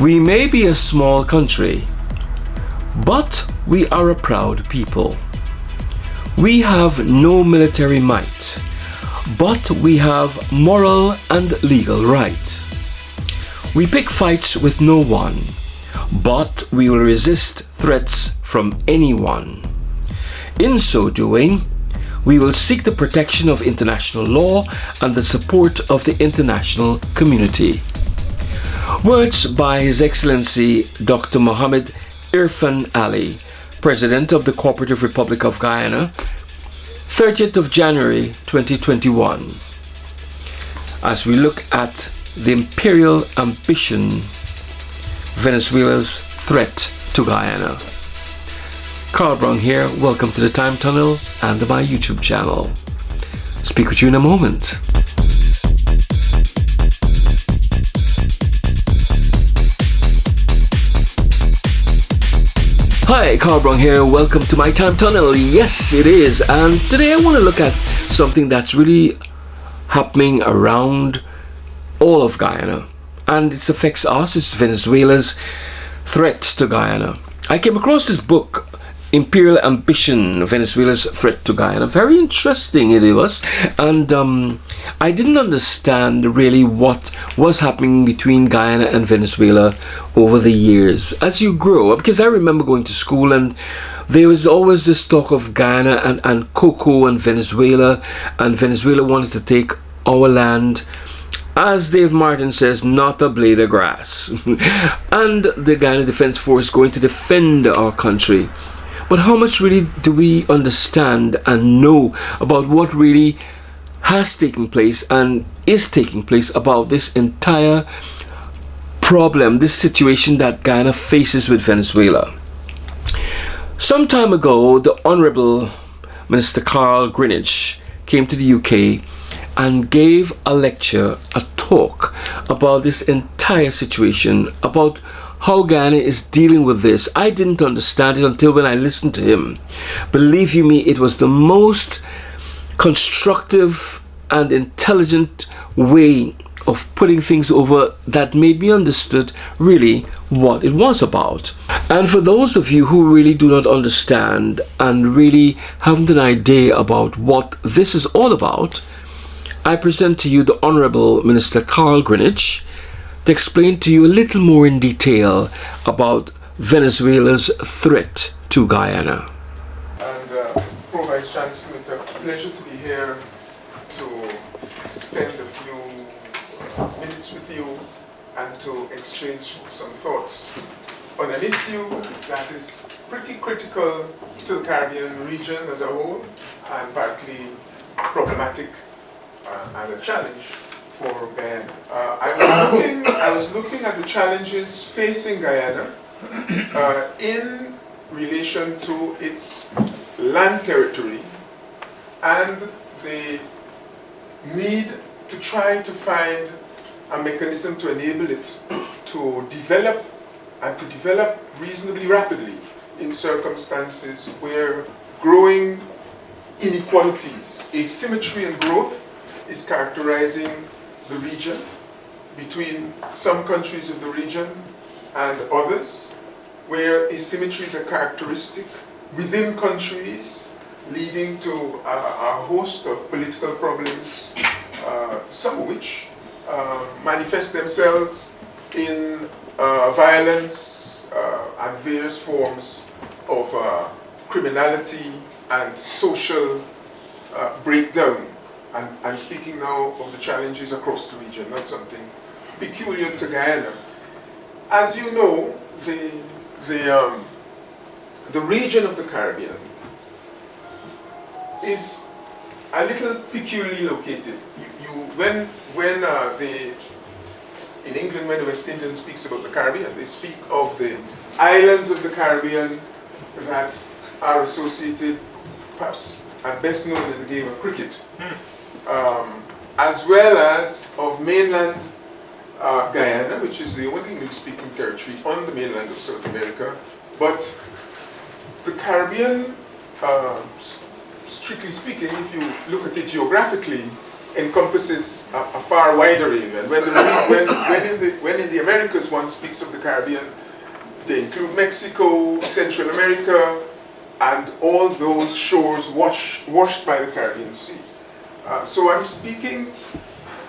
We may be a small country, but we are a proud people. We have no military might, but we have moral and legal right. We pick fights with no one, but we will resist threats from anyone. In so doing, we will seek the protection of international law and the support of the international community. Words by His Excellency Dr. Mohammed Irfan Ali, President of the Cooperative Republic of Guyana, 30th of January 2021. As we look at the imperial ambition, Venezuela's threat to Guyana. Carl Brown here, welcome to the Time Tunnel and my YouTube channel. Speak with you in a moment. Hi, Carl Brown here, welcome to my Time Tunnel. Yes, it is, and today I want to look at something that's really happening around all of Guyana, and it affects us. It's Venezuela's threat to Guyana. I came across this book, Imperial Ambition, Venezuela's Threat to Guyana. Very interesting it was, and I didn't understand really what was happening between Guyana and Venezuela over the years as you grow up, because I remember going to school and there was always this talk of Guyana and cocoa and Venezuela wanted to take our land. As Dave Martin says, not a blade of grass. And the Guyana Defense Force going to defend our country. But how much really do we understand and know about what really has taken place and is taking place about this entire problem, this situation that Guyana faces with Venezuela? Some time ago, the Honorable Minister Carl Greenidge came to the UK and gave a lecture, a talk about this entire situation, about how Guyana is dealing with this. I didn't understand it until when I listened to him. Believe you me, it was the most constructive and intelligent way of putting things over that made me understood really what it was about. And for those of you who really do not understand and really haven't an idea about what this is all about, I present to you the Honorable Minister Carl Greenidge to explain to you a little more in detail about Venezuela's threat to Guyana. And Pro Vice Chancellor, it's a pleasure to be here to spend a few minutes with you and to exchange some thoughts on an issue that is pretty critical to the Caribbean region as a whole and partly problematic and a challenge for Guyana. I was looking at the challenges facing Guyana in relation to its land territory and the need to try to find a mechanism to enable it to develop and to develop reasonably rapidly in circumstances where growing inequalities, asymmetry and growth is characterizing the region, between some countries of the region and others, where asymmetries are characteristic within countries, leading to a host of political problems, some of which manifest themselves in violence and various forms of criminality and social breakdown. And I'm speaking now of the challenges across the region, not something peculiar to Guyana. As you know, the region of the Caribbean is a little peculiarly located. In England, when the West Indian speaks about the Caribbean, they speak of the islands of the Caribbean that are associated, perhaps, and best known in the game of cricket. As well as of mainland Guyana, which is the only English-speaking territory on the mainland of South America. But the Caribbean, strictly speaking, if you look at it geographically, encompasses a far wider area. And when in the Americas one speaks of the Caribbean, they include Mexico, Central America, and all those shores washed by the Caribbean Sea. So I'm speaking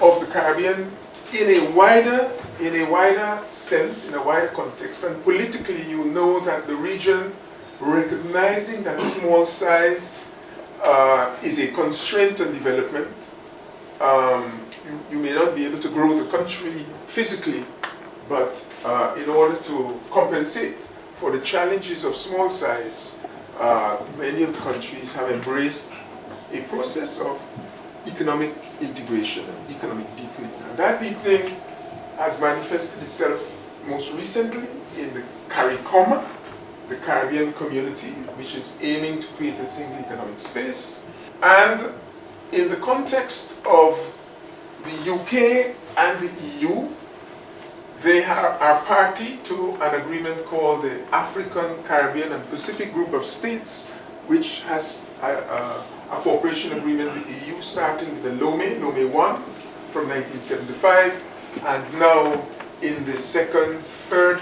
of the Caribbean in a wider sense, in a wider context. And politically, you know that the region, recognizing that small size is a constraint on development, you may not be able to grow the country physically, but in order to compensate for the challenges of small size, many of the countries have embraced a process of economic integration and economic deepening. And that deepening has manifested itself most recently in the CARICOM, the Caribbean Community, which is aiming to create a single economic space. And in the context of the UK and the EU, they are party to an agreement called the African, Caribbean and Pacific Group of States, which has a cooperation agreement with the EU starting with the Lomé 1 from 1975, and now in the third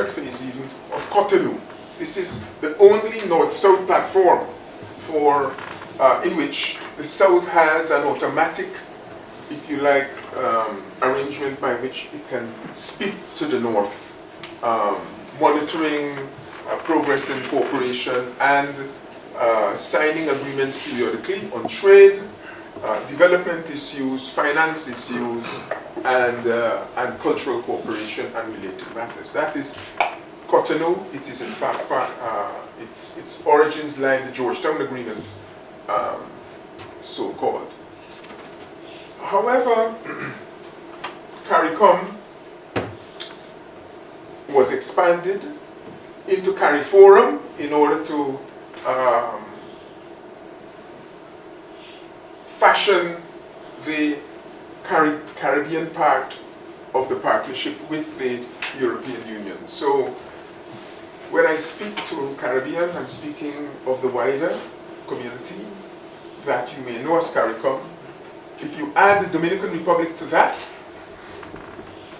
phase even of Cotonou. This is the only North-South platform in which the South has an automatic, if you like, arrangement by which it can speak to the North, monitoring progress in cooperation and signing agreements periodically on trade, development issues, finance issues, and cultural cooperation and related matters. That is Cotonou. It is in fact its origins lie in the Georgetown Agreement, so-called. However, CARICOM was expanded into CARIFORUM in order to fashion the Caribbean part of the partnership with the European Union. So when I speak to Caribbean, I'm speaking of the wider community that you may know as CARICOM. If you add the Dominican Republic to that,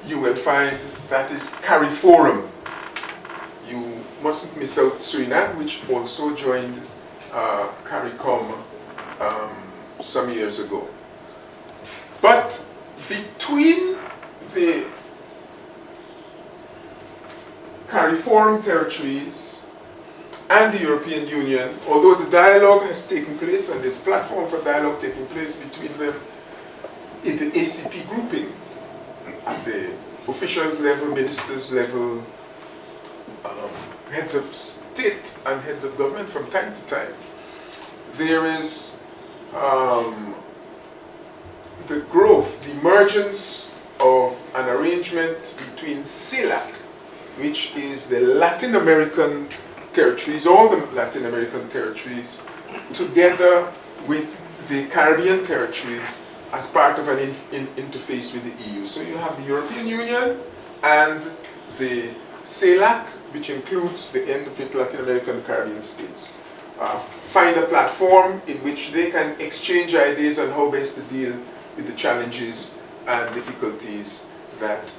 you will find that is CARIFORUM. You mustn't miss out Suriname, which also joined CARICOM some years ago. But between the CARIFORUM territories and the European Union, although the dialogue has taken place and there's a platform for dialogue taking place between them in the ACP grouping at the officials level, ministers level, heads of state and heads of government from time to time, there is the growth, the emergence of an arrangement between CELAC, which is the Latin American territories, all the Latin American territories, together with the Caribbean territories as part of an interface with the EU. So you have the European Union and the CELAC, which includes the end of it, Latin American Caribbean states. Find a platform in which they can exchange ideas on how best to deal with the challenges and difficulties that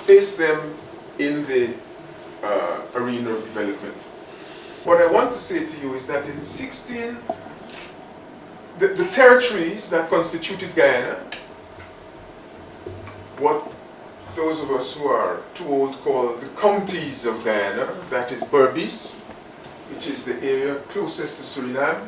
face them in the arena of development. What I want to say to you is that in the territories that constituted Guyana, what those of us who are too old call the counties of Guyana, that is Berbice, which is the area closest to Suriname,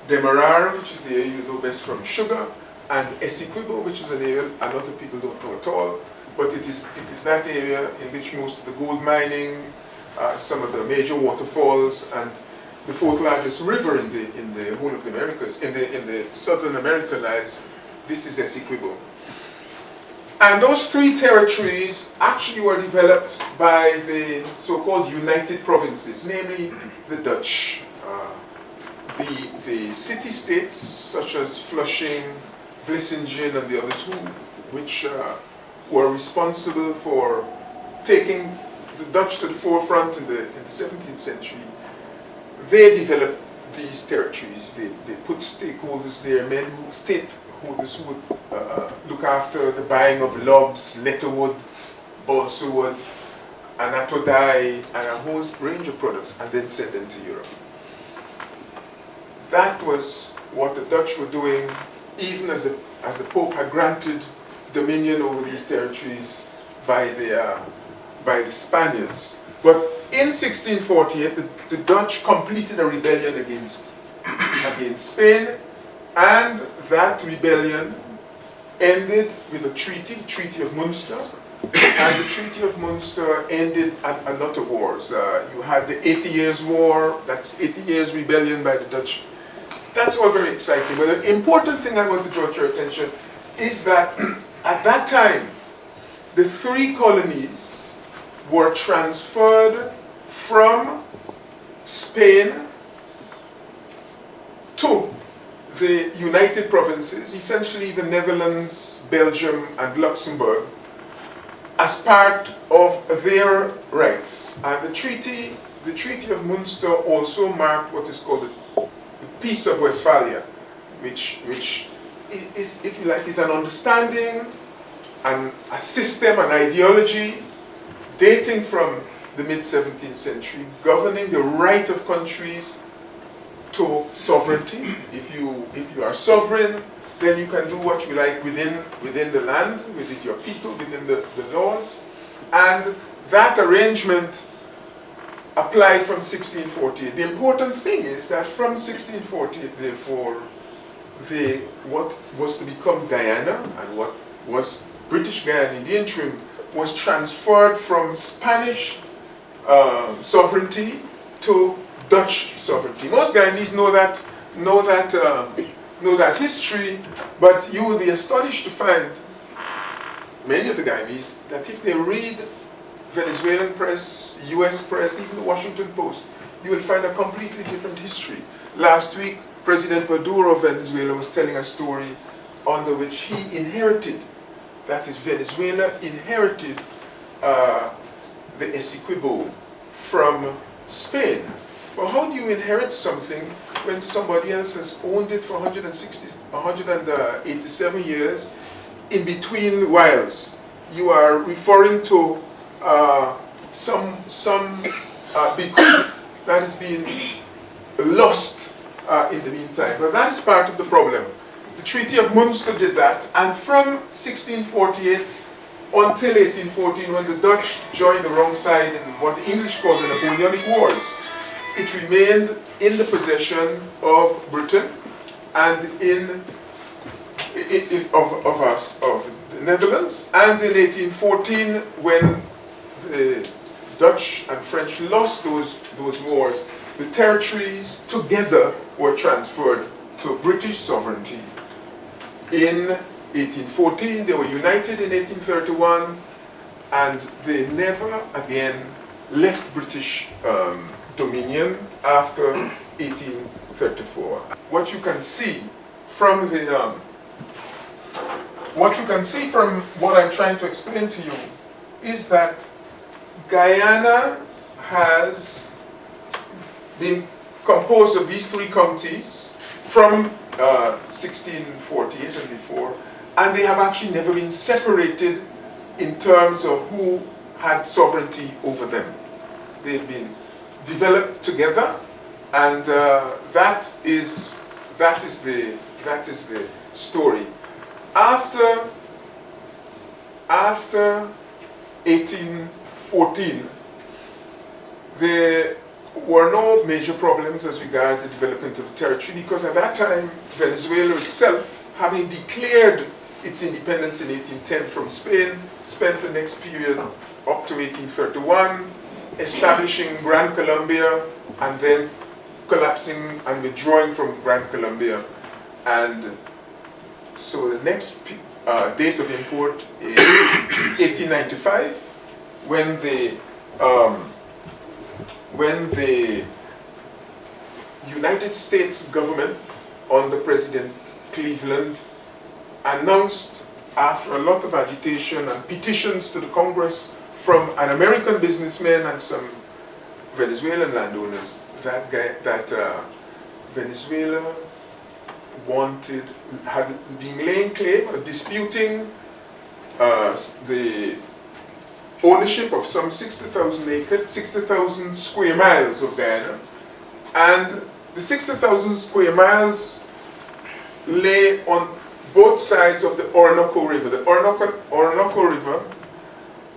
Demerara, which is the area you know best from sugar, and Essequibo, which is an area a lot of people don't know at all, but it is that area in which most of the gold mining, some of the major waterfalls, and the fourth largest river in the whole of the Americas, in the Southern America lies. This is Essequibo. And those three territories actually were developed by the so-called United Provinces, namely the Dutch. The city-states such as Flushing, Vlissingen, and the others which were responsible for taking the Dutch to the forefront in the 17th century, they developed these territories. They put stakeholders there, men, state who would look after the buying of logs, letterwood, balsa wood, anato dye, and a whole range of products, and then send them to Europe. That was what the Dutch were doing, even as the Pope had granted dominion over these territories by the Spaniards. But in 1648, the Dutch completed a rebellion against Spain, and that rebellion ended with a treaty, the Treaty of Munster. And the Treaty of Munster ended a lot of wars. You had the 80 Years' War, that's 80 Years Rebellion by the Dutch. That's all very exciting. But the important thing I want to draw to your attention is that at that time, the 3 colonies were transferred from Spain to the United Provinces, essentially the Netherlands, Belgium, and Luxembourg, as part of their rights. And the Treaty of Munster also marked what is called the Peace of Westphalia, which is, if you like, is an understanding and a system, an ideology dating from the mid-17th century, governing the right of countries to sovereignty. If you are sovereign, then you can do what you like within the land, within your people, within the laws. And that arrangement applied from 1648. The important thing is that from 1648, therefore, what was to become Guyana and what was British Guyana in the interim was transferred from Spanish sovereignty to Dutch sovereignty. Most Guyanese know that history, but you will be astonished to find many of the Guyanese that if they read Venezuelan press, US press, even the Washington Post, you will find a completely different history. Last week, President Maduro of Venezuela was telling a story under which he inherited, that is, Venezuela inherited the Essequibo from Spain. Well, how do you inherit something when somebody else has owned it for 187 years in between whiles? You are referring to some bequeath that has been lost in the meantime. But that is part of the problem. The Treaty of Munster did that, and from 1648 until 1814, when the Dutch joined the wrong side in what the English called the Napoleonic Wars, it remained in the possession of Britain and of the Netherlands. And in 1814, when the Dutch and French lost those wars, the territories together were transferred to British sovereignty. In 1814, they were united in 1831, and they never again left British dominion after 1834. What you can see from what I'm trying to explain to you is that Guyana has been composed of these 3 counties from 1648 and before, and they have actually never been separated in terms of who had sovereignty over them. They've been developed together, and that is the story. After 1814, there were no major problems as regards the development of the territory, because at that time Venezuela itself, having declared its independence in 1810 from Spain, spent the next period up to 1831 establishing Gran Colombia and then collapsing and withdrawing from Gran Colombia. And so the next date of import is 1895, when the United States government under President Cleveland announced, after a lot of agitation and petitions to the Congress from an American businessman and some Venezuelan landowners, that Venezuela had been laying claim or disputing the ownership of some 60,000 acres, 60,000 square miles of Guyana, and the 60,000 square miles lay on both sides of the Orinoco River. The Orinoco River,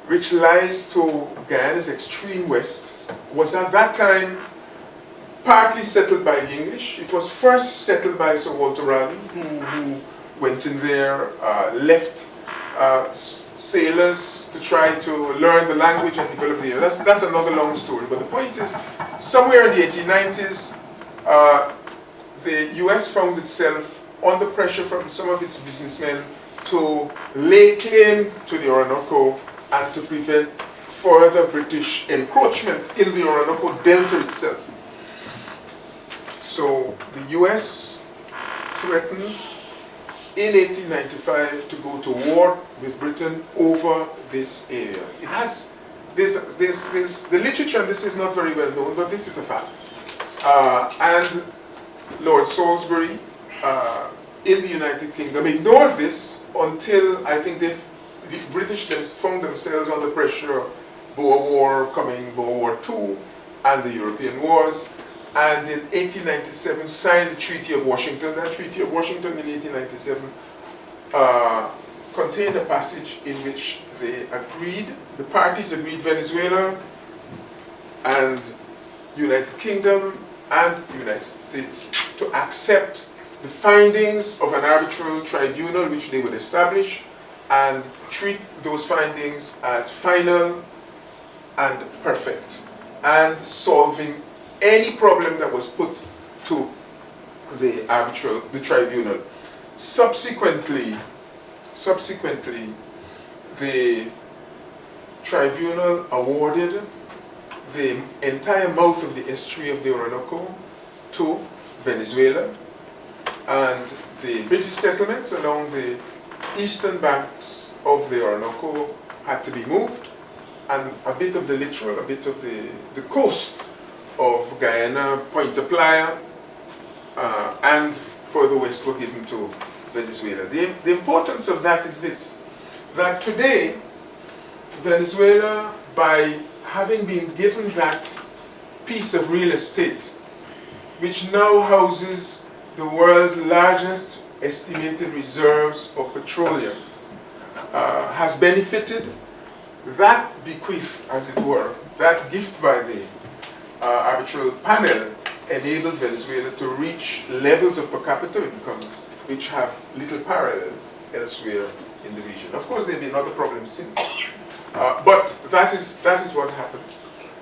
which lies to Guyana's extreme west, was at that time partly settled by the English. It was first settled by Sir Walter Raleigh, who went in there, left sailors to try to learn the language and develop the area. That's another long story. But the point is, somewhere in the 1890s, the US found itself under pressure from some of its businessmen to lay claim to the Orinoco and to prevent further British encroachment in the Orinoco Delta itself. So the US threatened in 1895 to go to war with Britain over this area. It has, the literature on this is not very well known, but this is a fact. And Lord Salisbury in the United Kingdom ignored this until I think the British found themselves under pressure, Boer War coming, Boer War II, and the European wars. And in 1897 signed the Treaty of Washington. That Treaty of Washington in 1897 contained a passage in which they agreed, the parties agreed, Venezuela and United Kingdom and United States, to accept the findings of an arbitral tribunal which they would establish and treat those findings as final and perfect and solving any problem that was put to the tribunal. Subsequently, the tribunal awarded the entire mouth of the estuary of the Orinoco to Venezuela, and the British settlements along the eastern banks of the Orinoco had to be moved, and a bit of the littoral, a bit of the coast of Guyana, Pointe Playa, and further west were given to Venezuela. The importance of that is this, that today, Venezuela, by having been given that piece of real estate, which now houses the world's largest estimated reserves of petroleum, has benefited. That bequeath, as it were, that gift by the arbitral panel enabled Venezuela to reach levels of per capita income which have little parallel elsewhere in the region. Of course, there have been other problems since, but that is what happened.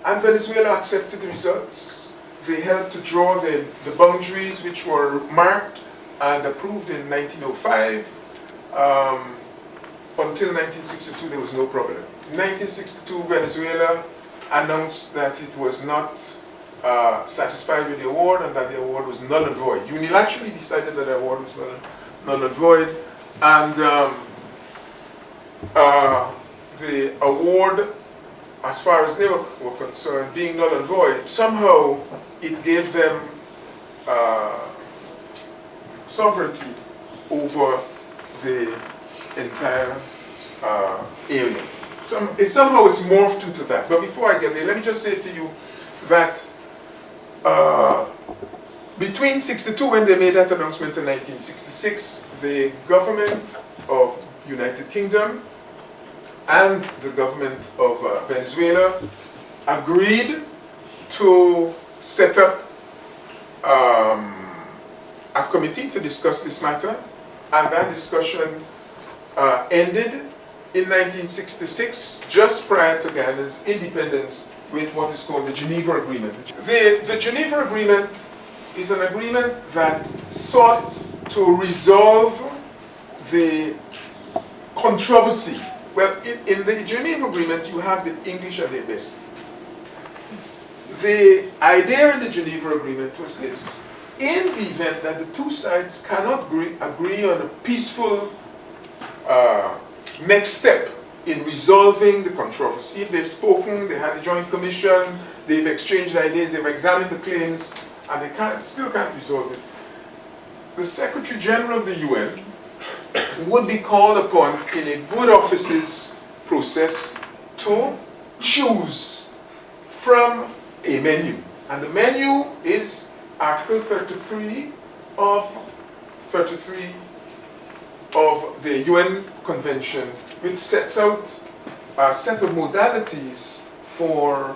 And Venezuela accepted the results. They helped to draw the boundaries which were marked and approved in 1905. Until 1962, there was no problem. In 1962, Venezuela announced that it was not satisfied with the award and that the award was null and void. Unilaterally decided that the award was null and void, and the award, as far as they were concerned, being null and void, somehow it gave them sovereignty over the entire area. Somehow it's morphed into that. But before I get there, let me just say to you that between 62, when they made that announcement in 1966, the government of United Kingdom and the government of Venezuela agreed to set up a committee to discuss this matter, and that discussion ended in 1966, just prior to Guyana's independence, with what is called the Geneva Agreement. The Geneva Agreement is an agreement that sought to resolve the controversy. Well, in the Geneva Agreement, you have the English at their best. The idea in the Geneva Agreement was this: in the event that the two sides cannot agree on a peaceful next step in resolving the controversy, if they've spoken, they had a joint commission, they've exchanged ideas, they've examined the claims, and they still can't resolve it, the Secretary General of the UN would be called upon in a good offices process to choose from a menu. And the menu is Article 33 of the UN Convention, which sets out a set of modalities for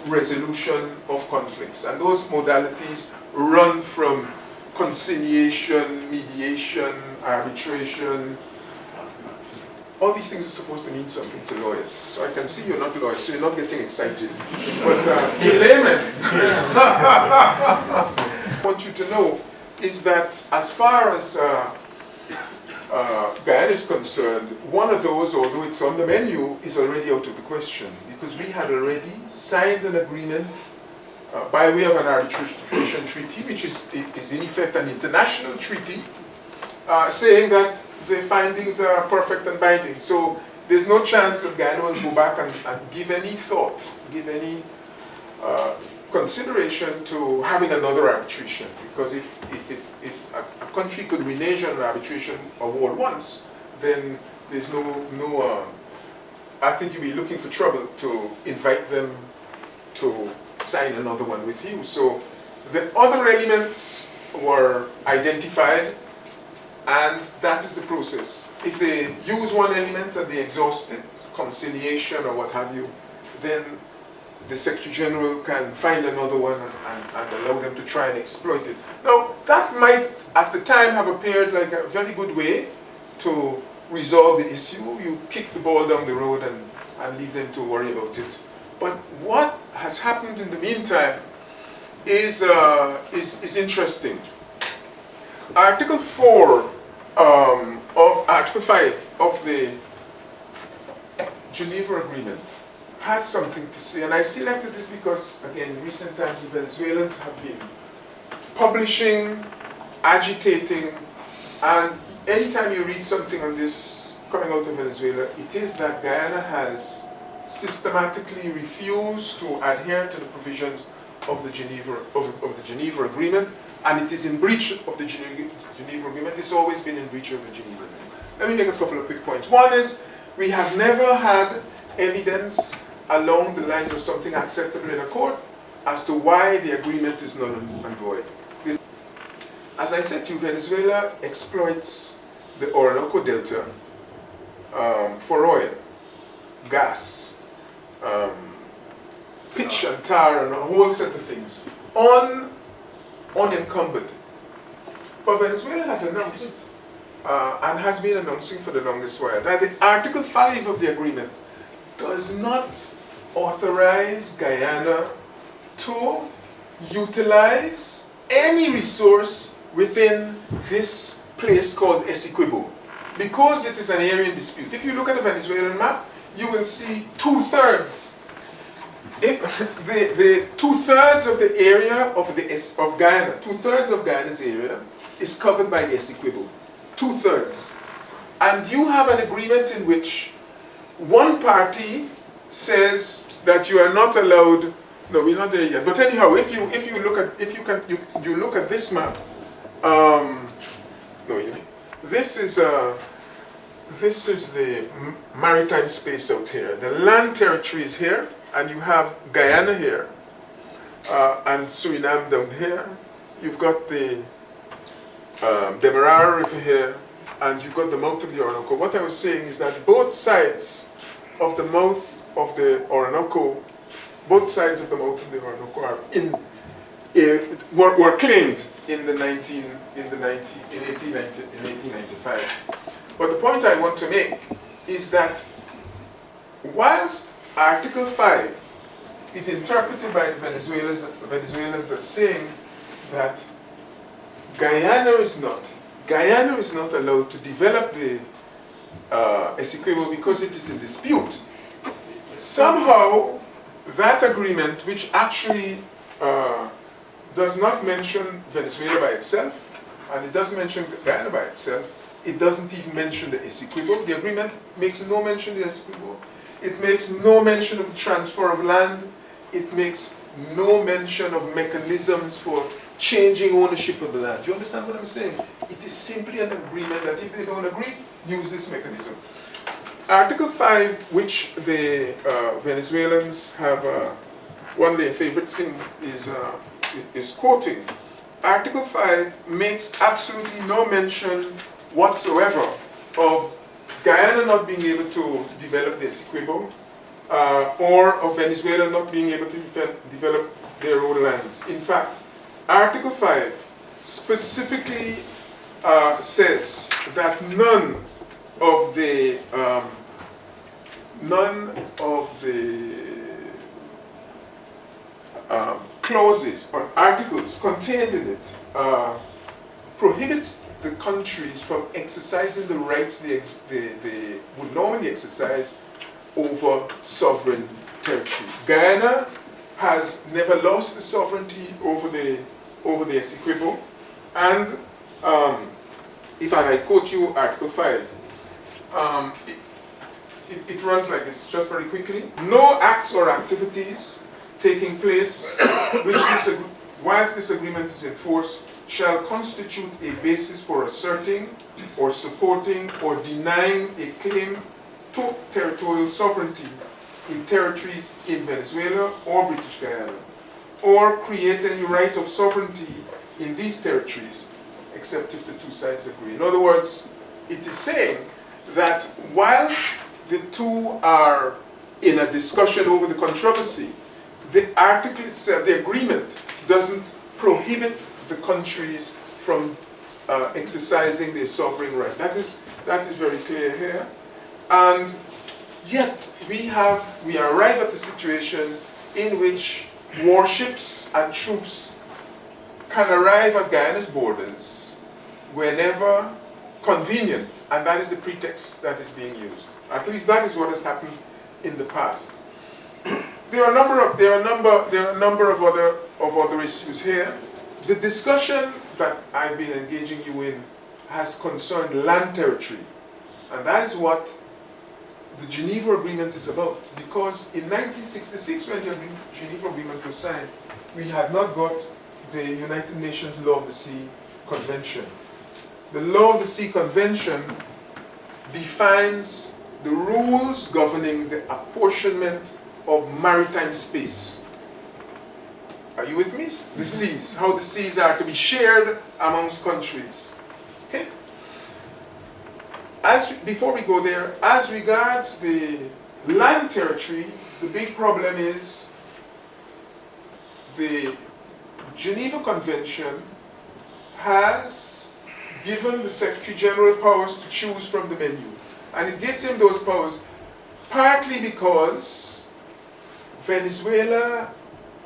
resolution of conflicts. And those modalities run from conciliation, mediation, arbitration. All these things are supposed to mean something to lawyers. So I can see you're not lawyers, so you're not getting excited. But to laymen, I want you to know is that as far as Guyana is concerned, one of those, although it's on the menu, is already out of the question, because we had already signed an agreement by way of an arbitration treaty, which is in effect an international treaty, saying that the findings are perfect and binding. So there's no chance that Guyana will go back and give any thought, give any consideration to having another arbitration, because if a country could renege on an arbitration award once, then there's no I think you'll be looking for trouble to invite them to sign another one with you. So the other elements were identified, and that is the process. If they use one element and they exhaust it, conciliation or what have you, then the Secretary General can find another one and allow them to try and exploit it. Now, that might at the time have appeared like a very good way to resolve the issue. You kick the ball down the road and leave them to worry about it. But what has happened in the meantime is interesting. Article 4 of Article 5 of the Geneva Agreement has something to say, and I selected this because, again, in recent times the Venezuelans have been publishing, agitating, and anytime you read something on this coming out of Venezuela, it is that Guyana has systematically refused to adhere to the provisions of the Geneva Agreement, and it is in breach of the Geneva Agreement. It's always been in breach of the Geneva Agreement. Let me make a couple of quick points. One is, we have never had evidence along the lines of something acceptable in a court as to why the agreement is null and void. As I said to you, Venezuela exploits the Orinoco Delta for oil, gas, pitch and tar, and a whole set of things, unencumbered. But Venezuela has announced, and has been announcing for the longest while, that the Article 5 of the agreement does not authorize Guyana to utilize any resource within this place called Essequibo, because it is an area in dispute. If you look at the Venezuelan map, you will see two-thirds. The two-thirds of the area of Guyana, two-thirds of Guyana's area is covered by the Essequibo. Two-thirds. And you have an agreement in which one party says that you are not allowed. No, we're not there yet. But anyhow, if you look at this map, this is the maritime space out here. The land territory is here, and you have Guyana here, and Suriname down here. You've got the Demerara River here, and you've got the mouth of the Orinoco. What I was saying is that both sides of the mouth of the Orinoco, were claimed in 1895. But the point I want to make is that whilst Article 5 is interpreted by the Venezuelans as saying that Guyana is not allowed to develop the Essequibo because it is in dispute, somehow that agreement, which actually does not mention Venezuela by itself, and it doesn't mention Guyana by itself, it doesn't even mention the Essequibo. The agreement makes no mention of the Essequibo. It makes no mention of the transfer of land. It makes no mention of mechanisms for changing ownership of the land. Do you understand what I'm saying? It is simply an agreement that if they don't agree, use this mechanism. Article 5, which the Venezuelans have, one of their favorite thing is quoting. Article 5 makes absolutely no mention whatsoever of Guyana not being able to develop their Essequibo, or of Venezuela not being able to develop their own lands. In fact, Article 5 specifically says that none of the clauses or articles contained in it prohibits the countries from exercising the rights they would normally exercise over sovereign territory. Guyana has never lost the sovereignty over the Essequibo, and if I might quote you Article 5, it runs like this, just very quickly. No acts or activities taking place whilst this agreement is in force shall constitute a basis for asserting or supporting or denying a claim to territorial sovereignty in territories in Venezuela or British Guyana, or create any right of sovereignty in these territories, except if the two sides agree. In other words, it is saying that whilst the two are in a discussion over the controversy, the article itself, the agreement, doesn't prohibit the countries from exercising their sovereign right. That is very clear here. And yet we arrive at a situation in which warships and troops can arrive at Guyana's borders whenever convenient, and that is the pretext that is being used. At least that is what has happened in the past. There are a number of other issues here. The discussion that I've been engaging you in has concerned land territory, and that is what the Geneva Agreement is about. Because in 1966, when the Geneva Agreement was signed, we had not got the United Nations Law of the Sea Convention. The Law of the Sea Convention defines the rules governing the apportionment of maritime space. Are you with me? The seas, how the seas are to be shared amongst countries. Okay? Before we go there, as regards the land territory, the big problem is the Geneva Convention has given the Secretary General powers to choose from the menu. And it gives him those powers partly because Venezuela,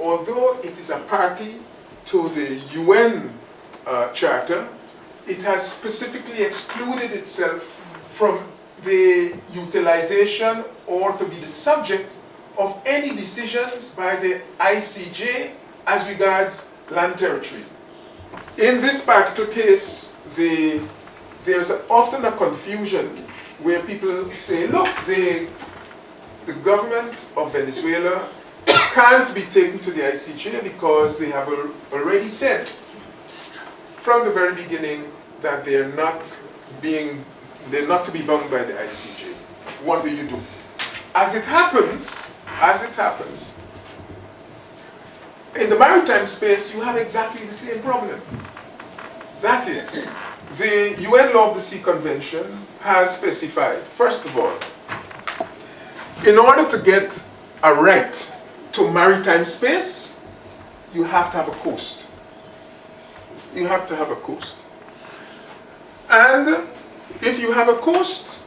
although it is a party to the UN Charter, it has specifically excluded itself from the utilization or to be the subject of any decisions by the ICJ as regards land territory. In this particular case, there's often a confusion where people say, look, the government of Venezuela can't be taken to the ICJ because they have already said from the very beginning that they're not to be bound by the ICJ. What do you do? As it happens, in the maritime space, you have exactly the same problem. That is, the UN Law of the Sea Convention has specified, first of all, in order to get a right to maritime space, you have to have a coast. You have to have a coast. And if you have a coast,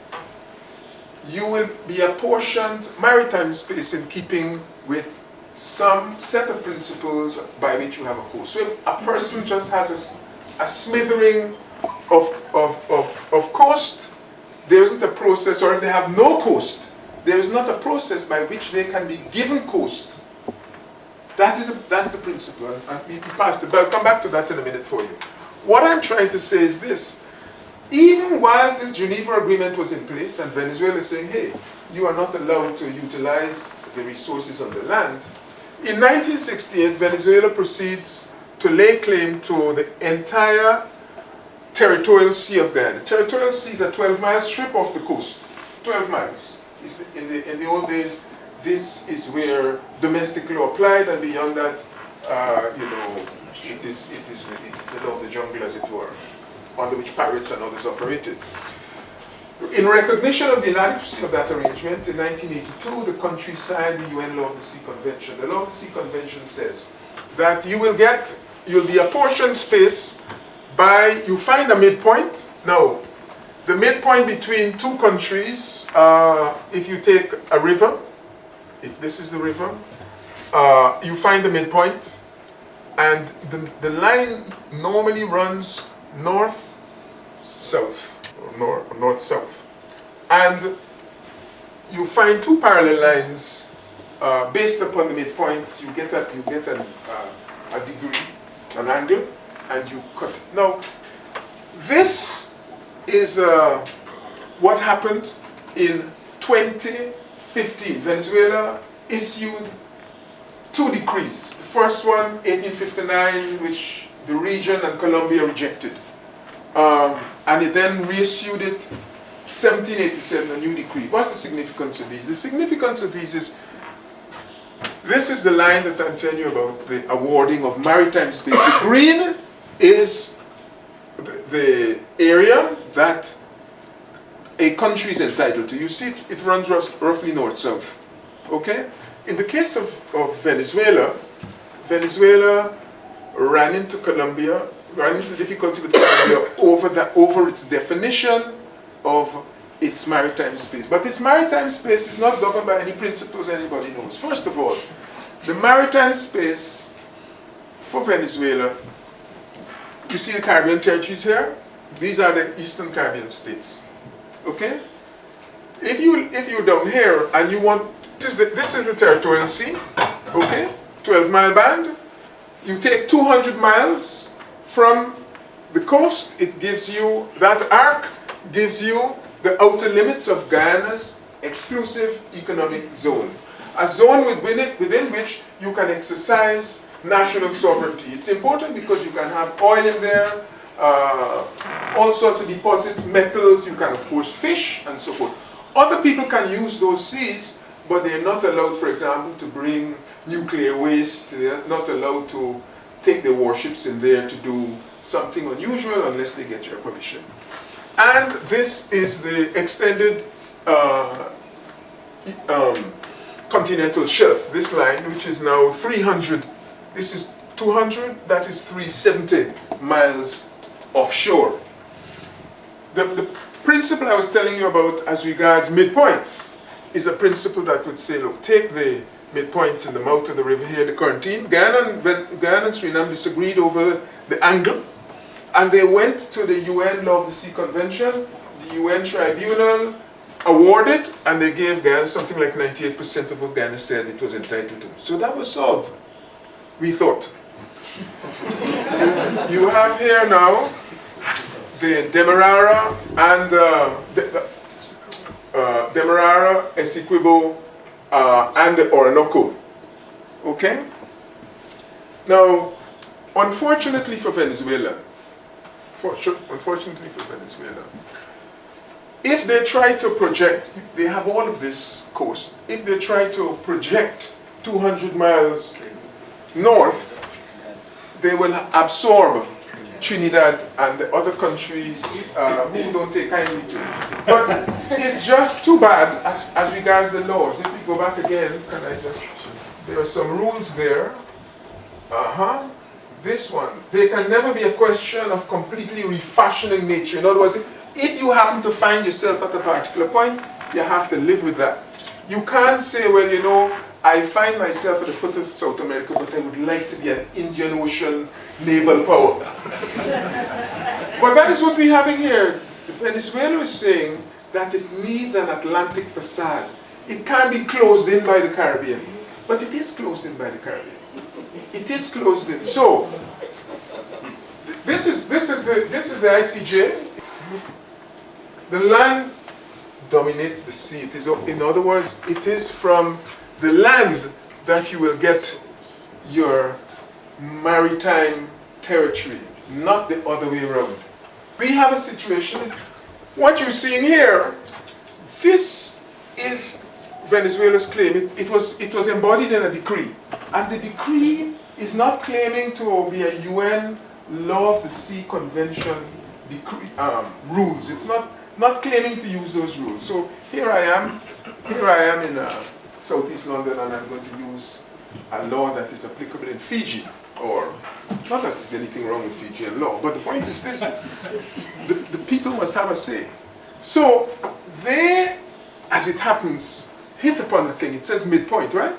you will be apportioned maritime space in keeping with some set of principles by which you have a coast. So if a person just has a smithering of coast, there isn't a process, or if they have no coast, there is not a process by which they can be given coast. That's the principle. And we passed it, but I'll come back to that in a minute for you. What I'm trying to say is this. Even whilst this Geneva Agreement was in place and Venezuela is saying, hey, you are not allowed to utilize the resources on the land, in 1968, Venezuela proceeds to lay claim to the entire territorial sea of Guyana. Territorial sea is a 12-mile strip off the coast. 12 miles. In the old days, this is where domestic law applied, and beyond that, it is the law of the jungle, as it were, under which pirates and others operated. In recognition of the inadequacy of that arrangement, in 1982, the country signed the UN Law of the Sea Convention. The Law of the Sea Convention says that you'll be apportioned space by, you find a midpoint. Now, the midpoint between two countries, if you take a river, if this is the river, you find the midpoint, and the line normally runs north-south, or north-south. And you find two parallel lines based upon the midpoints. You get a degree, an angle, and you cut it. Now, this is what happened in 2015. Venezuela issued two decrees. The first one, 1859, which the region and Colombia rejected. And it then reissued it 1787, a new decree. What's the significance of these? The significance of these is, this is the line that I'm telling you about, the awarding of maritime space. The green is the area that a country is entitled to. You see, it runs roughly north-south. Okay? In the case of Venezuela, Venezuela ran into Colombia, ran into difficulty with Colombia over its definition of its maritime space. But this maritime space is not governed by any principles anybody knows. First of all, the maritime space for Venezuela, you see the Caribbean territories here? These are the Eastern Caribbean states. Okay? If you're down here and you want, this is the territorial sea, okay? 12-mile band. You take 200 miles from the coast, it gives you, that arc gives you the outer limits of Guyana's exclusive economic zone. A zone within which you can exercise national sovereignty. It's important because you can have oil in there, all sorts of deposits, metals, you can of course fish and so forth. Other people can use those seas, but they're not allowed, for example, to bring nuclear waste. They're not allowed to take their warships in there to do something unusual unless they get your permission. And this is the extended continental shelf, this line, which is now 300, this is 200, that is 370 miles offshore. The principle I was telling you about as regards midpoints is a principle that would say, look, take the midpoint in the mouth of the river here, the Corentyne. Guyana and Suriname disagreed over the angle, and they went to the UN Law of the Sea Convention. The UN tribunal awarded, and they gave Guyana something like 98% of what Guyana said it was entitled to. So that was solved, we thought. You have here now the Demerara and Demerara, Essequibo, and the Orinoco. Okay? Now, unfortunately for Venezuela, if they try to project, they have all of this coast, if they try to project 200 miles north, they will absorb Trinidad and the other countries who don't take kindly to it. But it's just too bad as regards the laws. If we go back again, there are some rules there. This one, there can never be a question of completely refashioning nature. In other words, if you happen to find yourself at a particular point, you have to live with that. You can't say, well, you know, I find myself at the foot of South America, but I would like to be an Indian Ocean naval power. But that is what we're having here. Venezuela is saying that it needs an Atlantic facade. It can't be closed in by the Caribbean, but it is closed in by the Caribbean. It is closed in. So this is the ICJ. The land dominates the sea. It is, in other words, it is from the land that you will get your maritime territory, not the other way around. We have a situation, what you're seeing here, this is Venezuela's claim. It was embodied in a decree. And the decree is not claiming to be a UN Law of the Sea Convention decree, rules. It's not claiming to use those rules. So here I am in Southeast London, and I'm going to use a law that is applicable in Fiji, or not that there's anything wrong with Fijian law, but the point is this, the people must have a say. So they, as it happens, hit upon the thing. It says midpoint, right?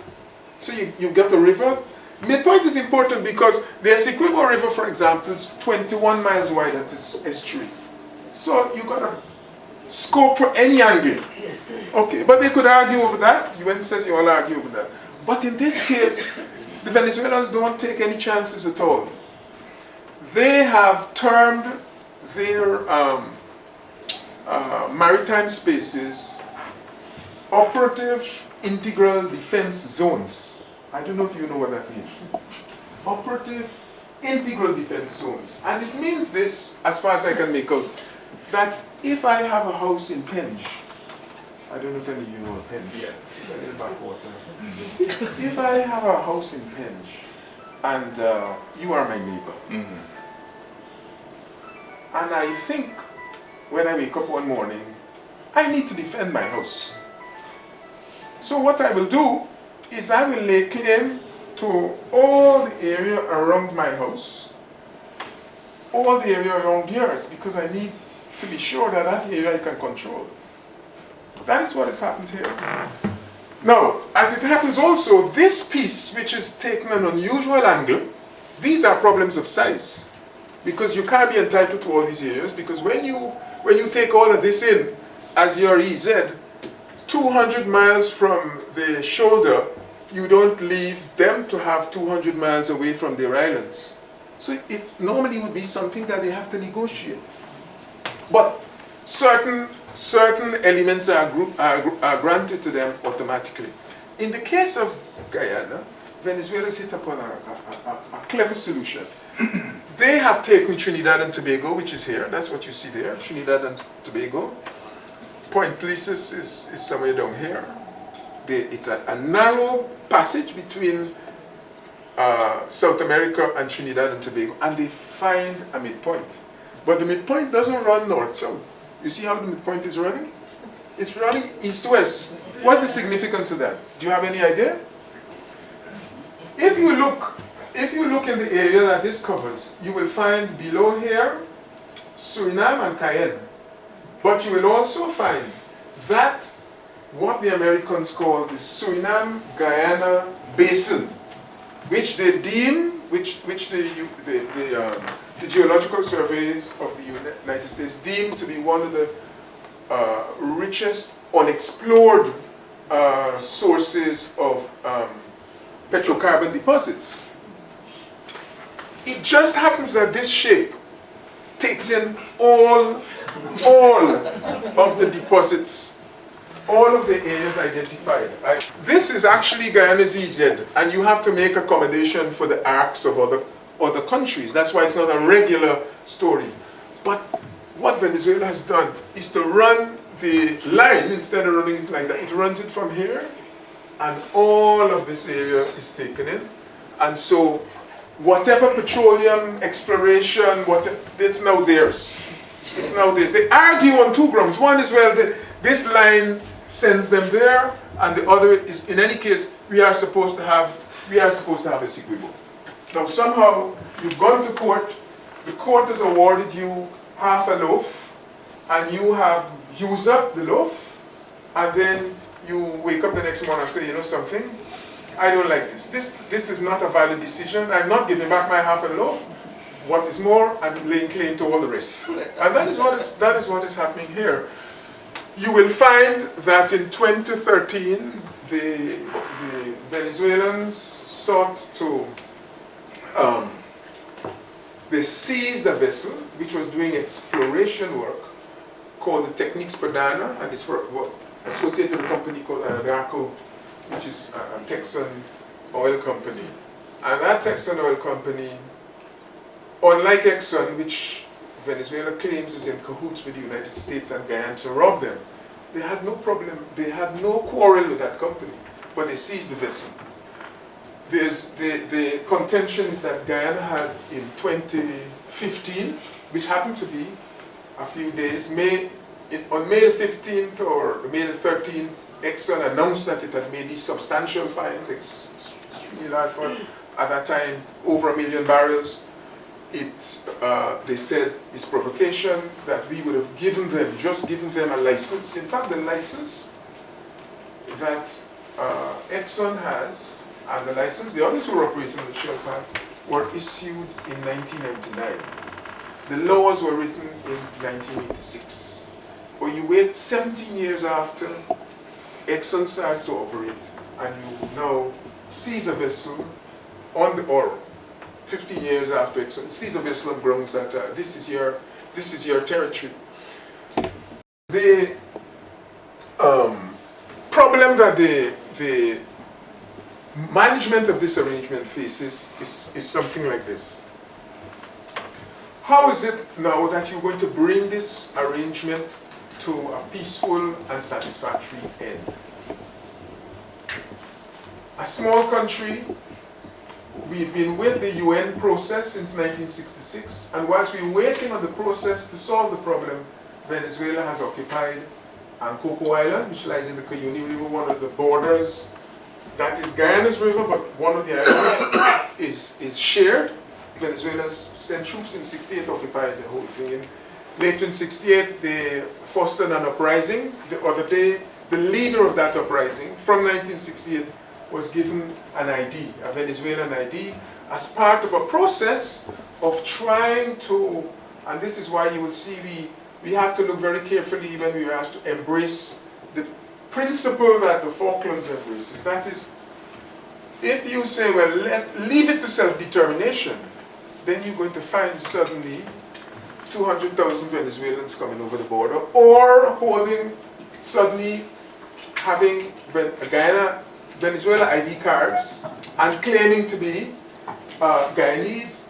So you get a river. Midpoint is important because the Essequibo River, for example, is 21 miles wide at its estuary. So you got to scope for any angle. Okay, but they could argue over that. UN says you all argue over that. But in this case, the Venezuelans don't take any chances at all. They have termed their maritime spaces operative integral defense zones. I don't know if you know what that means. Operative integral defense zones. And it means this, as far as I can make out, that if I have a house in Penge, I don't know if any of you know Penge, yes, it's a little backwater. If I have a house in Penge, and you are my neighbor, and I think when I wake up one morning, I need to defend my house. So what I will do is I will lay claim to all the area around my house, all the area around yours, because I need to be sure that that area I can control. That is what has happened here. Now, as it happens also, this piece, which is taking an unusual angle, these are problems of size. Because you can't be entitled to all these areas, because when you take all of this in as your EZ, 200 miles from the shoulder, you don't leave them to have 200 miles away from their islands. So it normally would be something that they have to negotiate. But certain elements are granted to them automatically. In the case of Guyana, Venezuela's hit upon a clever solution. They have taken Trinidad and Tobago, which is here. That's what you see there, Trinidad and Tobago. Point Lisas is somewhere down here. It's a narrow passage between South America and Trinidad and Tobago, and they find a midpoint. But the midpoint doesn't run north-south. You see how the midpoint is running? It's running east-west. What's the significance of that? Do you have any idea? If you look in the area that this covers, you will find below here Suriname and Guyana. But you will also find that what the Americans call the Suriname-Guyana Basin, which they deem, which the geological surveys of the United States deem to be one of the richest unexplored sources of petrocarbon deposits. It just happens that this shape takes in all of the deposits, all of the areas identified. This is actually Guyana's EZ, and you have to make accommodation for the arcs of other countries. That's why it's not a regular story. But what Venezuela has done is to run the line, instead of running it like that, it runs it from here, and all of this area is taken in. And so whatever petroleum exploration, it's now theirs. It's now theirs. They argue on two grounds. One is, well, this line sends them there, and the other is, in any case, we are supposed to have a Essequibo. Now somehow you've gone to court, the court has awarded you half a loaf, and you have used up the loaf, and then you wake up the next morning and say, you know something, I don't like this. This is not a valid decision. I'm not giving back my half a loaf. What is more, I'm laying claim to all the rest. And that is what is happening here. You will find that in 2013, the Venezuelans sought to, they seized a vessel which was doing exploration work called the Techniques Padana, and it's associated with a company called Anadarko, which is a Texan oil company. And that Texan oil company unlike Exxon, which Venezuela claims is in cahoots with the United States and Guyana to rob them, they had no problem, they had no quarrel with that company, but they seized the vessel. There's the contention is that Guyana had in 2015, which happened to be a few days, on May the 15th or May the 13th, Exxon announced that it had made these substantial finds, extremely large fund, at that time over 1 million barrels. They said it's provocation, that we would have just given them a license. In fact, the license that Exxon has, and the license the others who were operating the shelf had, were issued in 1999. The laws were written in 1986. But you wait 17 years after Exxon starts to operate, and you now seize a vessel on the, or 15 years after Exxon seize a vessel on grounds that this is your territory. The problem that the management of this arrangement faces is something like this. How is it now that you're going to bring this arrangement to a peaceful and satisfactory end? A small country, we've been with the UN process since 1966, and whilst we're waiting on the process to solve the problem, Venezuela has occupied Coco Island, which lies in the Cuyuna River, one of the borders. That is Guyana's river, but one of the islands is shared. Venezuela sent troops in 68, occupied the whole thing. In late in 68, they fostered an uprising. The other day, the leader of that uprising from 1968 was given an ID, a Venezuelan ID, as part of a process of trying to, and this is why you will see we have to look very carefully when we are asked to embrace the principle that the Falklands embraces. That is, if you say, well, leave it to self-determination, then you're going to find suddenly 200,000 Venezuelans coming over the border, or suddenly having Venezuela ID cards and claiming to be Guyanese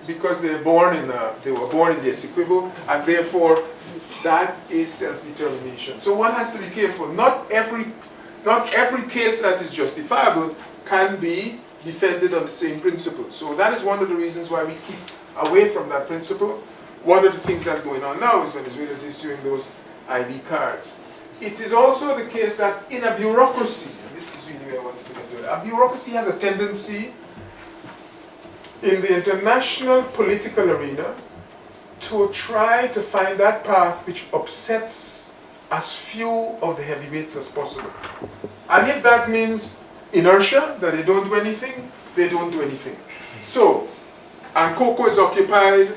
because they were born in the Essequibo, and therefore that is self-determination. So one has to be careful. Not every case that is justifiable can be defended on the same principle. So that is one of the reasons why we keep away from that principle. One of the things that's going on now is Venezuela is issuing those ID cards. It is also the case that in a bureaucracy, and this is really where I want to get to it, a bureaucracy has a tendency in the international political arena to try to find that path which upsets as few of the heavyweights as possible. And if that means inertia, that they don't do anything, they don't do anything. So, Coco is occupied,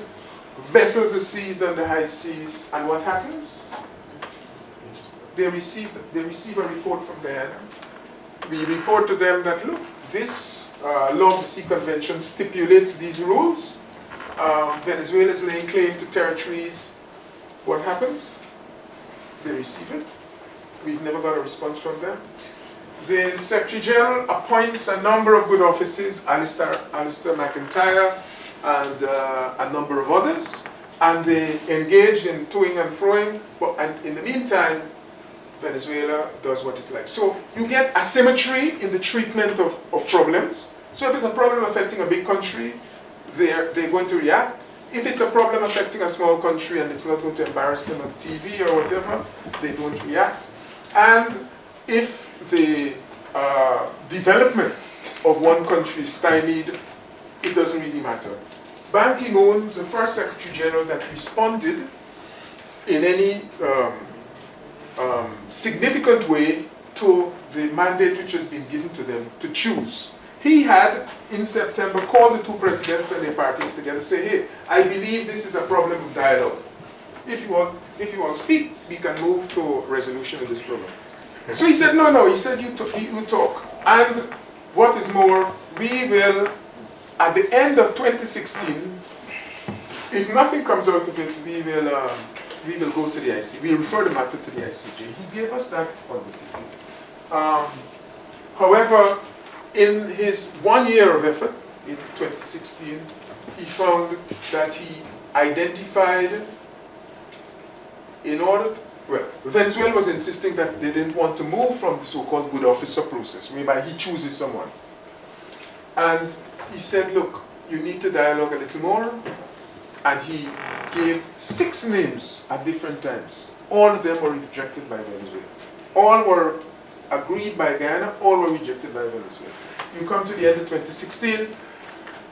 vessels are seized on the high seas, and what happens? They receive a report from Guyana. We report to them that, look, this Law of the Sea Convention stipulates these rules. Venezuela is laying claim to territories. What happens? They receive it. We've never got a response from them. The Secretary General appoints a number of good officers, Alistair McIntyre and a number of others, and they engaged in toing and froing, and in the meantime, Venezuela does what it likes. So you get asymmetry in the treatment of problems. So if it's a problem affecting a big country, they're going to react. If it's a problem affecting a small country and it's not going to embarrass them on TV or whatever, they don't react. And if the development of one country is stymied, it doesn't really matter. Ban Ki-moon was the first Secretary General that responded in any significant way to the mandate which has been given to them to choose. He had, in September, called the two presidents and their parties together, say, hey, I believe this is a problem of dialogue. If you want to speak, we can move to a resolution of this problem. So he said, no, he said, you talk. And what is more, we will, at the end of 2016, if nothing comes out of it, we will go to the ICJ. We refer the matter to the ICJ. He gave us that on the TV. However, in his 1 year of effort, in 2016, he found that he identified Venezuela was insisting that they didn't want to move from the so-called good officer process, whereby he chooses someone. And he said, look, you need to dialogue a little more. And he gave 6 names at different times. All of them were rejected by Venezuela. All were agreed by Guyana, all were rejected by Venezuela. You come to the end of 2016,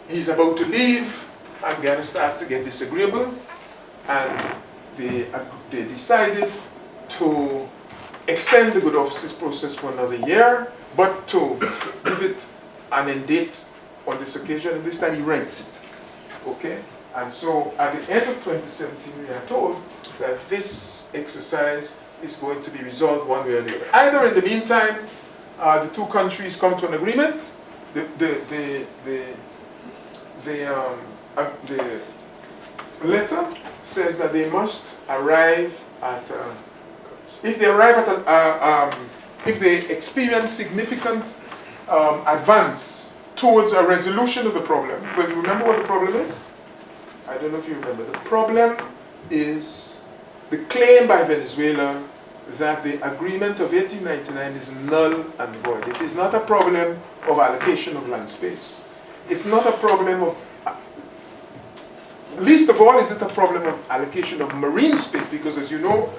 he's about to leave, and Guyana starts to get disagreeable, and they decided to extend the good offices process for another year, but to give it an end date on this occasion, and this time he writes it. Okay? And so at the end of 2017, we are told that this exercise is going to be resolved one way or the other. Either in the meantime, the 2 countries come to an agreement. The letter says that they must arrive at, if they experience significant advance towards a resolution of the problem. But remember what the problem is? I don't know if you remember. The problem is the claim by Venezuela that the agreement of 1899 is null and void. It is not a problem of allocation of land space. It's not a problem of, least of all is it a problem of allocation of marine space, because as you know,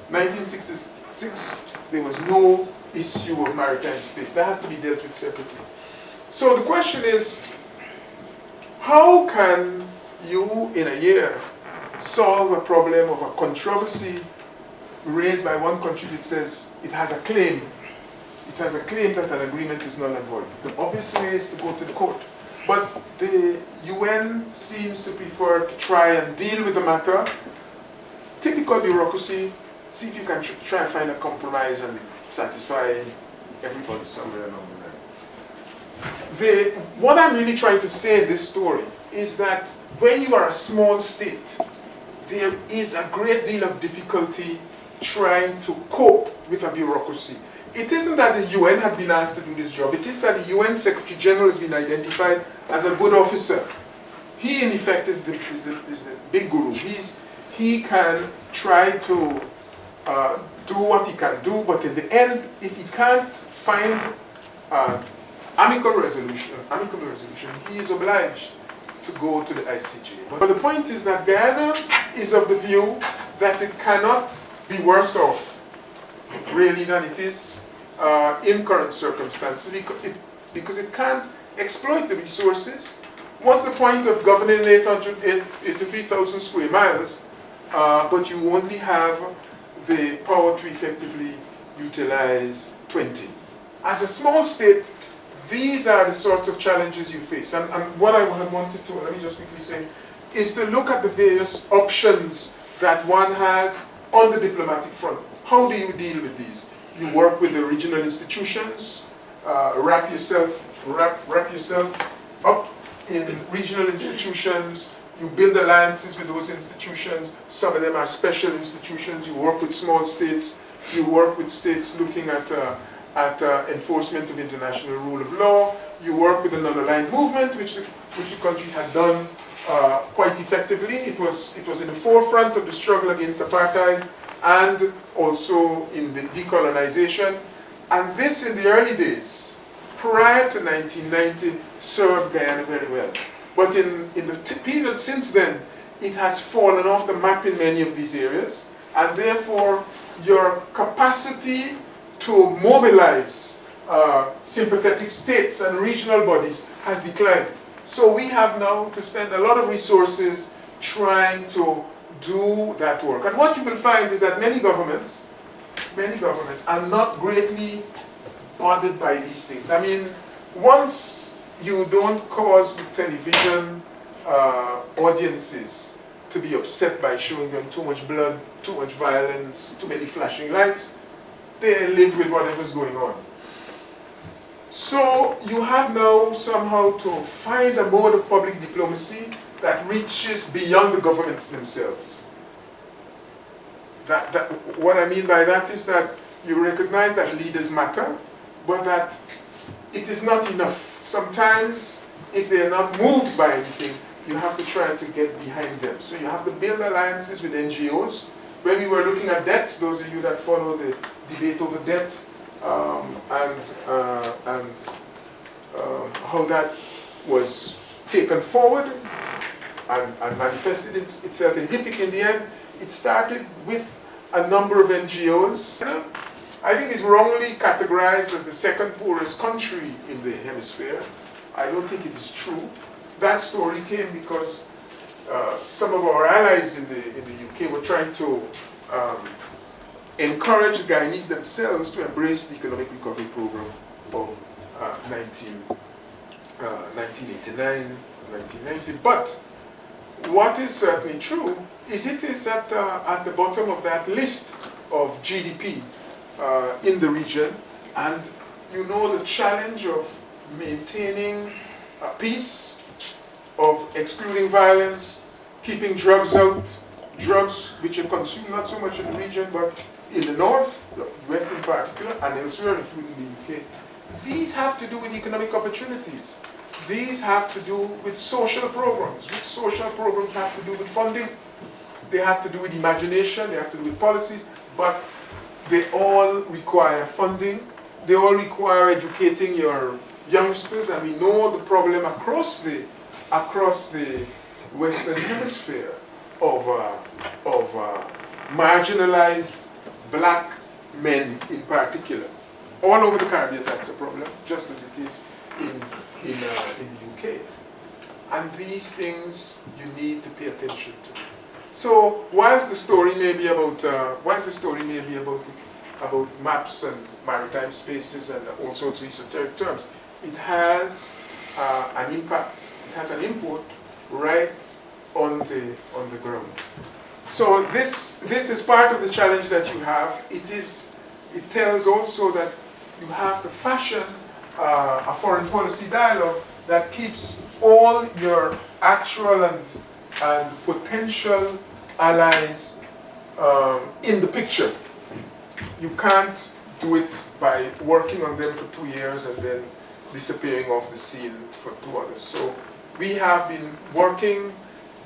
1966, there was no issue of maritime space. That has to be dealt with separately. So the question is, how can you, in a year, solve a problem of a controversy raised by one country that says it has a claim? It has a claim that an agreement is null and void. The obvious way is to go to the court. But the UN seems to prefer to try and deal with the matter. Typical bureaucracy, see if you can try and find a compromise and satisfy everybody somewhere along the line. What I'm really trying to say in this story is that when you are a small state, there is a great deal of difficulty trying to cope with a bureaucracy. It isn't that the UN had been asked to do this job. It is that the UN Secretary General has been identified as a good officer. He, in effect, is the big guru. He can try to do what he can do, but in the end, if he can't find amicable resolution, he is obliged to go to the ICJ. But the point is that Guyana is of the view that it cannot be worse off, really, than it is in current circumstances, because it can't exploit the resources. What's the point of governing 883,000 square miles, but you only have the power to effectively utilize 20? As a small state, these are the sorts of challenges you face. And what I had wanted to, let me just quickly say, is to look at the various options that one has on the diplomatic front. How do you deal with these? You work with the regional institutions, wrap yourself up in regional institutions. You build alliances with those institutions. Some of them are special institutions. You work with small states. You work with states looking at enforcement of international rule of law. You work with an aligned movement, which the country had done quite effectively. It was in the forefront of the struggle against apartheid and also in the decolonization. And this, in the early days, prior to 1990, served Guyana very well. But in the period since then, it has fallen off the map in many of these areas, and therefore your capacity to mobilize sympathetic states and regional bodies has declined. So we have now to spend a lot of resources trying to do that work. And what you will find is that many governments are not greatly bothered by these things. I mean, once you don't cause the television audiences to be upset by showing them too much blood, too much violence, too many flashing lights, they live with whatever's going on. So you have now somehow to find a mode of public diplomacy that reaches beyond the governments themselves. What I mean by that is that you recognize that leaders matter, but that it is not enough. Sometimes if they are not moved by anything, you have to try to get behind them. So you have to build alliances with NGOs. When we were looking at debt, those of you that follow the debate over debt and how that was taken forward and manifested itself in HIPIC in the end, it started with a number of NGOs. I think it's wrongly categorized as the second poorest country in the hemisphere. I don't think it is true. That story came because some of our allies in the UK were trying to encourage the Guyanese themselves to embrace the economic recovery program of 1989, 1990. But what is certainly true is it is at the bottom of that list of GDP in the region, and you know the challenge of maintaining peace, of excluding violence, keeping drugs out, drugs which are consumed not so much in the region but in the north, the west in particular, and elsewhere including the UK. These have to do with economic opportunities. These have to do with social programs. Which social programs have to do with funding? They have to do with imagination, they have to do with policies, but they all require funding. They all require educating your youngsters, and we know the problem across the Western Hemisphere of marginalized black men in particular. All over the Caribbean, that's a problem, just as it is in the UK. And these things you need to pay attention to. So, whilst the story may be about maps and maritime spaces and all sorts of esoteric terms, it has an impact. It has an import right on the ground. So this is part of the challenge that you have. It tells also that you have to fashion a foreign policy dialogue that keeps all your actual and potential allies in the picture. You can't do it by working on them for 2 years and then disappearing off the scene for 2 others. So we have been working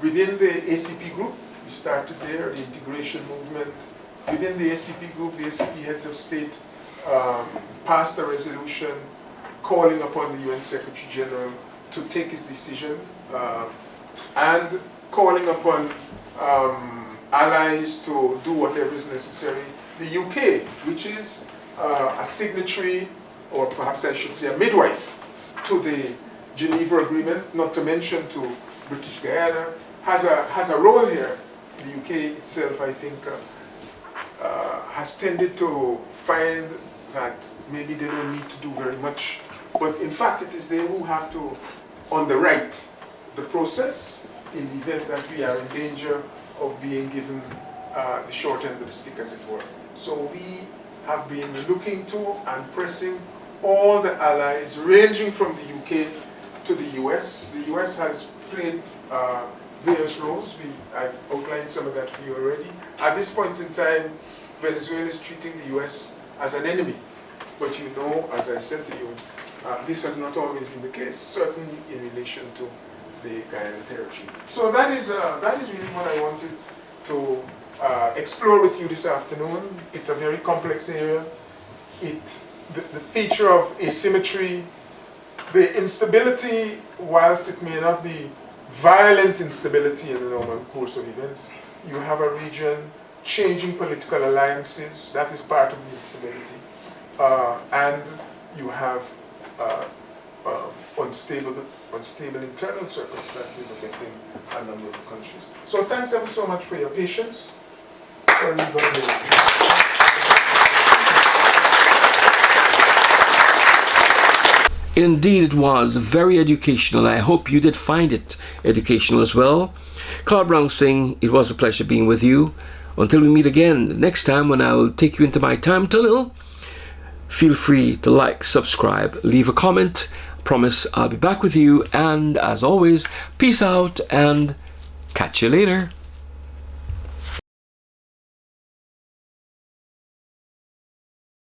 within the ACP group. We started there, the integration movement. Within the ACP group, the ACP heads of state passed a resolution calling upon the UN Secretary General to take his decision and calling upon allies to do whatever is necessary. The UK, which is a signatory, or perhaps I should say a midwife, to the Geneva Agreement, not to mention to British Guyana, has a role here. The UK itself, I think, has tended to find that maybe they don't need to do very much. But in fact, it is they who have to underwrite the process in the event that we are in danger of being given the short end of the stick, as it were. So we have been looking to and pressing all the allies, ranging from the UK to the US. The US has played various roles. I've outlined some of that for you already. At this point in time, Venezuela is treating the US as an enemy. But you know, as I said to you, this has not always been the case, certainly in relation to the Guyana territory. So that is really what I wanted to explore with you this afternoon. It's a very complex area. The feature of asymmetry, the instability, whilst it may not be violent instability in the normal course of events, you have a region changing political alliances, that is part of the instability. And you have unstable internal circumstances affecting a number of countries. So thanks ever so much for your patience. Sorry about that. Indeed, it was very educational. I hope you did find it educational as well. Carl Brown saying it was a pleasure being with you. Until we meet again next time when I will take you into my time tunnel, feel free to like, subscribe, leave a comment. Promise I'll be back with you. And as always, peace out and catch you later.